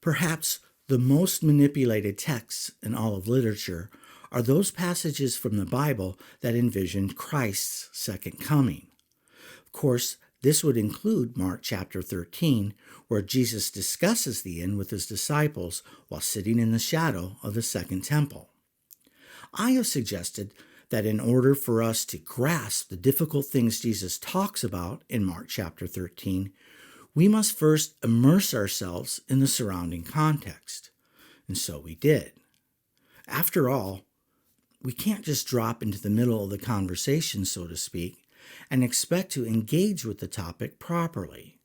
Perhaps the most manipulated texts in all of literature are those passages from the Bible that envision Christ's second coming. Of course, this would include Mark chapter 13, where Jesus discusses the end with his disciples while sitting in the shadow of the second temple. I have suggested that in order for us to grasp the difficult things Jesus talks about in Mark chapter 13, we must first immerse ourselves in the surrounding context. And so we did. After all, we can't just drop into the middle of the conversation, so to speak, and expect to engage with the topic properly.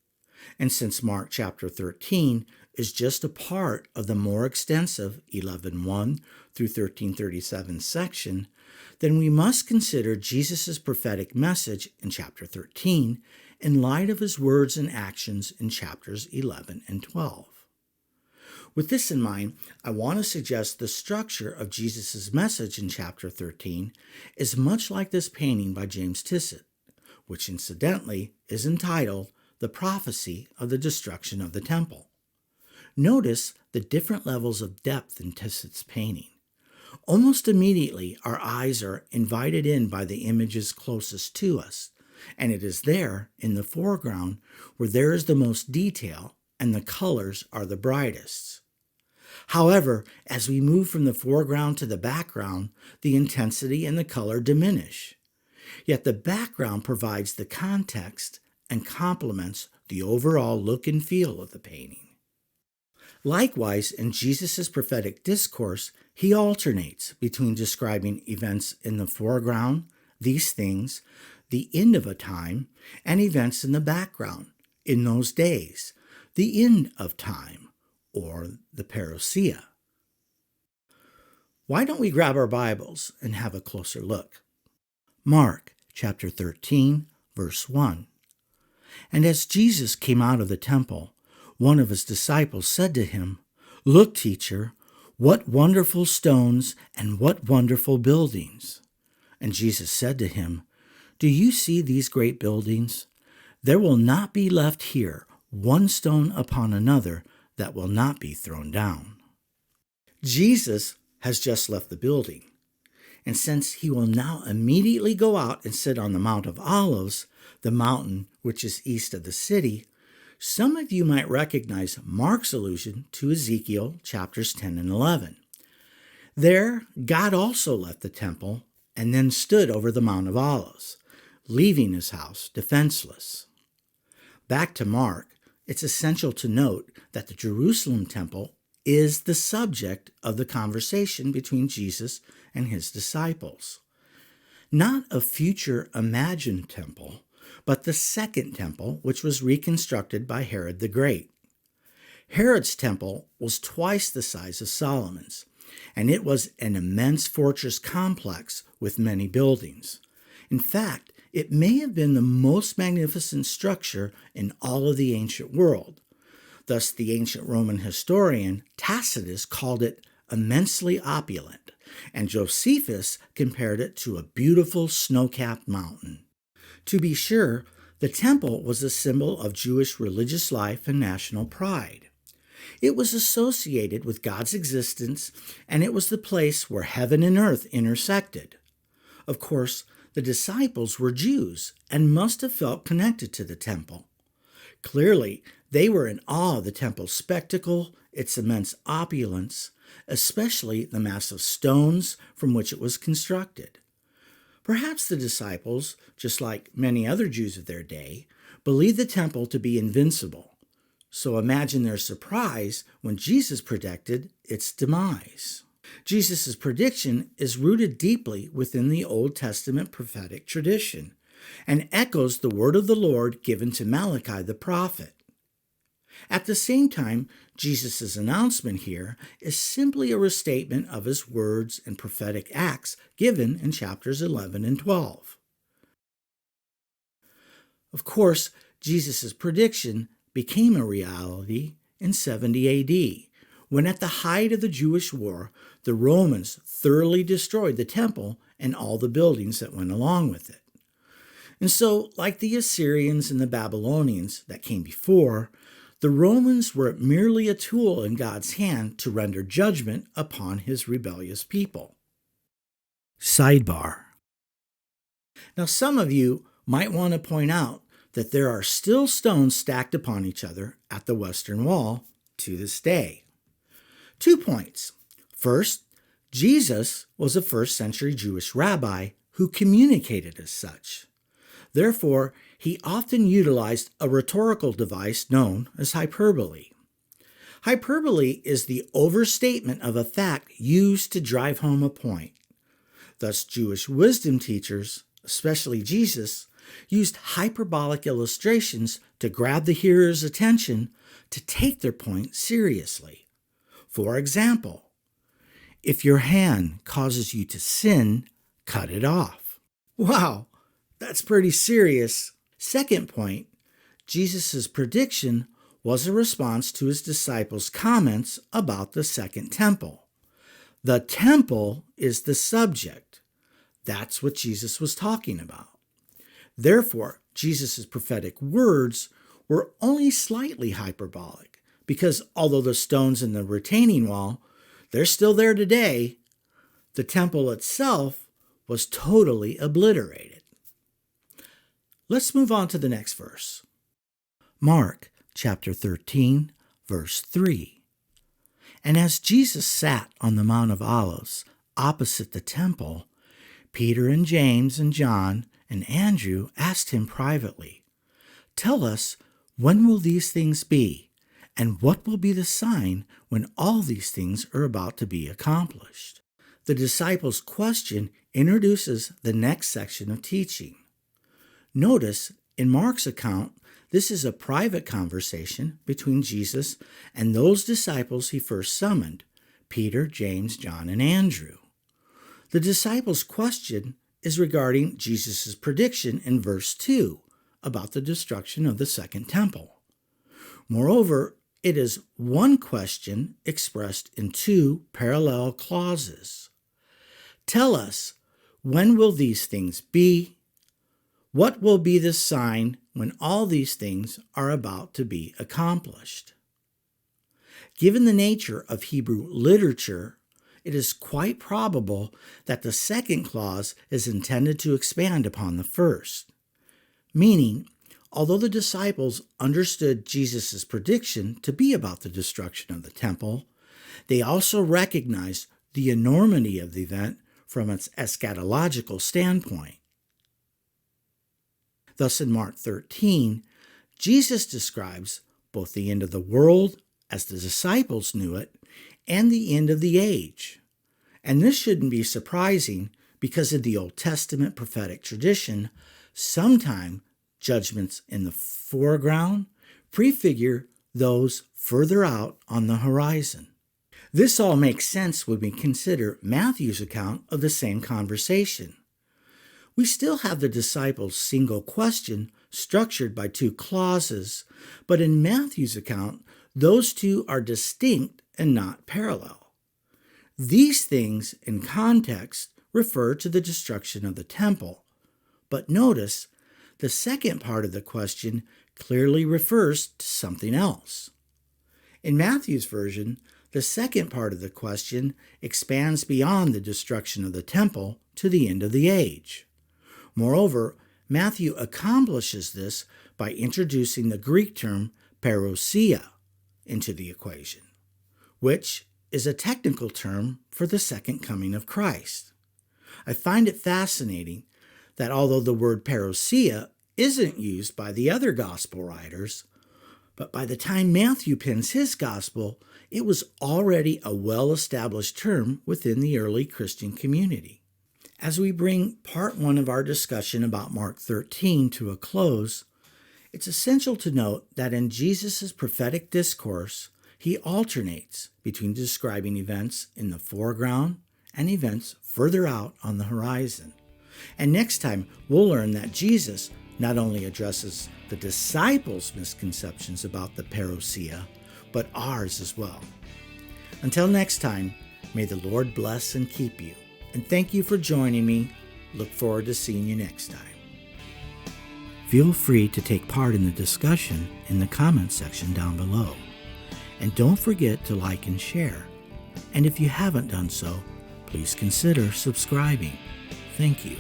And since Mark chapter 13 is just a part of the more extensive 11:1 through 13:37 section, then we must consider Jesus' prophetic message in chapter 13 in light of his words and actions in chapters 11 and 12. With this in mind, I want to suggest the structure of Jesus' message in chapter 13 is much like this painting by James Tissot, which incidentally is entitled The Prophecy of the Destruction of the Temple. Notice the different levels of depth in Tissot's painting. Almost immediately, our eyes are invited in by the images closest to us, and it is there, in the foreground, where there is the most detail and the colors are the brightest. However, as we move from the foreground to the background, the intensity and the color diminish. Yet the background provides the context and complements the overall look and feel of the painting. Likewise, in Jesus' prophetic discourse, he alternates between describing events in the foreground, these things, the end of a time, and events in the background, in those days, the end of time, or the parousia. Why don't we grab our Bibles and have a closer look? Mark chapter 13, verse 1. And as Jesus came out of the temple, one of his disciples said to him, "Look, teacher, what wonderful stones and what wonderful buildings." And Jesus said to him, "Do you see these great buildings? There will not be left here one stone upon another that will not be thrown down." Jesus has just left the building, and since he will now immediately go out and sit on the Mount of Olives, the mountain which is east of the city, some of you might recognize Mark's allusion to Ezekiel chapters 10 and 11. There, God also left the temple and then stood over the Mount of Olives, leaving his house defenseless. Back to Mark, it's essential to note that the Jerusalem temple is the subject of the conversation between Jesus and his disciples. Not a future imagined temple, but the second temple, which was reconstructed by Herod the Great. Herod's temple was twice the size of Solomon's, and it was an immense fortress complex with many buildings. In fact, it may have been the most magnificent structure in all of the ancient world. Thus, the ancient Roman historian Tacitus called it immensely opulent, and Josephus compared it to a beautiful snow-capped mountain. To be sure, the temple was a symbol of Jewish religious life and national pride. It was associated with God's existence, and it was the place where heaven and earth intersected. Of course, the disciples were Jews and must have felt connected to the temple. Clearly, they were in awe of the temple's spectacle, its immense opulence, especially the massive stones from which it was constructed. Perhaps the disciples, just like many other Jews of their day, believed the temple to be invincible. So imagine their surprise when Jesus predicted its demise. Jesus' prediction is rooted deeply within the Old Testament prophetic tradition and echoes the word of the Lord given to Malachi the prophet. At the same time, Jesus' announcement here is simply a restatement of his words and prophetic acts given in chapters 11 and 12. Of course, Jesus' prediction became a reality in 70 AD, when at the height of the Jewish war, the Romans thoroughly destroyed the temple and all the buildings that went along with it. And so, like the Assyrians and the Babylonians that came before, The Romans were merely a tool in God's hand to render judgment upon his rebellious people. Sidebar. Now, some of you might want to point out that there are still stones stacked upon each other at the Western Wall to this day. 2 points. First, Jesus was a first-century Jewish rabbi who communicated as such. Therefore, he often utilized a rhetorical device known as hyperbole. Hyperbole is the overstatement of a fact used to drive home a point. Thus, Jewish wisdom teachers, especially Jesus, used hyperbolic illustrations to grab the hearer's attention to take their point seriously. For example, if your hand causes you to sin, cut it off. Wow, that's pretty serious. Second point, Jesus' prediction was a response to his disciples' comments about the second temple. The temple is the subject. That's what Jesus was talking about. Therefore, Jesus' prophetic words were only slightly hyperbolic, because although the stones in the retaining wall, they're still there today, the temple itself was totally obliterated. Let's move on to the next verse. Mark chapter 13, verse 3. And as Jesus sat on the Mount of Olives opposite the temple, Peter and James and John and Andrew asked him privately, "Tell us, when will these things be? And what will be the sign when all these things are about to be accomplished?" The disciples' question introduces the next section of teaching. Notice, in Mark's account, this is a private conversation between Jesus and those disciples he first summoned, Peter, James, John, and Andrew. The disciples' question is regarding Jesus' prediction in verse 2 about the destruction of the second temple. Moreover, it is one question expressed in 2 parallel clauses. Tell us, when will these things be? What will be the sign when all these things are about to be accomplished? Given the nature of Hebrew literature, it is quite probable that the second clause is intended to expand upon the first. Meaning, although the disciples understood Jesus' prediction to be about the destruction of the temple, they also recognized the enormity of the event from its eschatological standpoint. Thus, in Mark 13, Jesus describes both the end of the world, as the disciples knew it, and the end of the age. And this shouldn't be surprising, because in the Old Testament prophetic tradition, sometimes judgments in the foreground prefigure those further out on the horizon. This all makes sense when we consider Matthew's account of the same conversation. We still have the disciples' single question structured by 2 clauses, but in Matthew's account, those 2 are distinct and not parallel. These things, in context, refer to the destruction of the temple, but notice the second part of the question clearly refers to something else. In Matthew's version, the second part of the question expands beyond the destruction of the temple to the end of the age. Moreover, Matthew accomplishes this by introducing the Greek term parousia into the equation, which is a technical term for the second coming of Christ. I find it fascinating that although the word parousia isn't used by the other gospel writers, but by the time Matthew pens his gospel, it was already a well-established term within the early Christian community. As we bring part 1 of our discussion about Mark 13 to a close, it's essential to note that in Jesus' prophetic discourse, he alternates between describing events in the foreground and events further out on the horizon. And next time, we'll learn that Jesus not only addresses the disciples' misconceptions about the parousia, but ours as well. Until next time, may the Lord bless and keep you. And thank you for joining me. Look forward to seeing you next time. Feel free to take part in the discussion in the comments section down below. And don't forget to like and share. And if you haven't done so, please consider subscribing. Thank you.